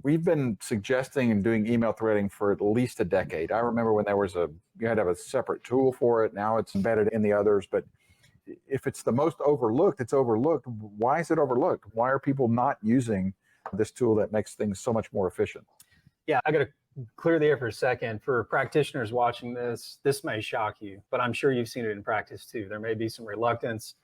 We've been suggesting and doing email threading for at least a decade. I remember when you had to have a separate tool for it. Now it's embedded in the others, but if it's the most overlooked, it's overlooked. Why is it overlooked? Why are people not using this tool that makes things so much more efficient? Yeah, I got to clear the air for a second. For practitioners watching this may shock you, but I'm sure you've seen it in practice too. There may be some reluctance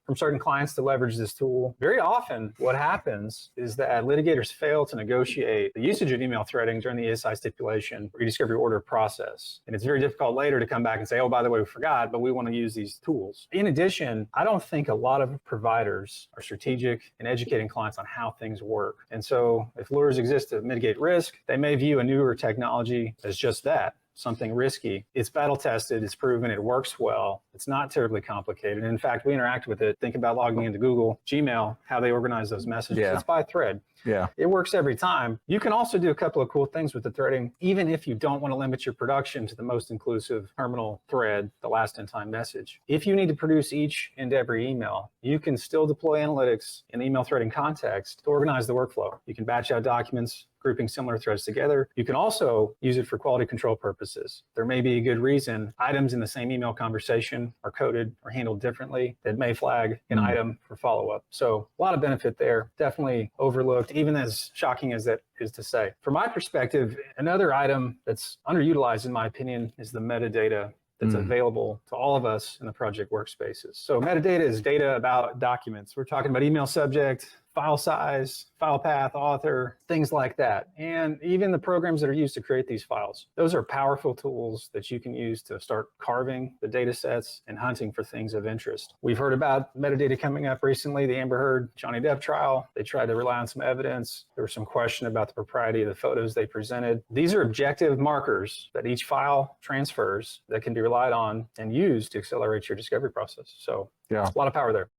from certain clients to leverage this tool. Very often, what happens is that litigators fail to negotiate the usage of email threading during the ESI stipulation or discovery order process. And it's very difficult later to come back and say, oh, by the way, we forgot, but we want to use these tools. In addition, I don't think a lot of providers are strategic in educating clients on how things work. And so if lures exist to mitigate risk, they may view a newer technology as just that, something risky. It's battle tested, it's proven, it works well. It's not terribly complicated. In fact, we interact with it. Think about logging into Google, Gmail, how they organize those messages. Yeah. It's by thread. Yeah. It works every time. You can also do a couple of cool things with the threading, even if you don't want to limit your production to the most inclusive terminal thread, the last in time message. If you need to produce each and every email, you can still deploy analytics in the email threading context to organize the workflow. You can batch out documents, grouping similar threads together. You can also use it for quality control purposes. There may be a good reason items in the same email conversation are coded or handled differently that may flag an item for follow-up. So a lot of benefit there, definitely overlooked, even as shocking as that is to say. From my perspective, another item that's underutilized in my opinion is the metadata that's available to all of us in the project workspaces. So metadata is data about documents. We're talking about email subject, file size, file path, author, things like that. And even the programs that are used to create these files. Those are powerful tools that you can use to start carving the data sets and hunting for things of interest. We've heard about metadata coming up recently, the Amber Heard Johnny Depp trial. They tried to rely on some evidence. There was some question about the propriety of the photos they presented. These are objective markers that each file transfers that can be relied on and used to accelerate your discovery process. So yeah, a lot of power there.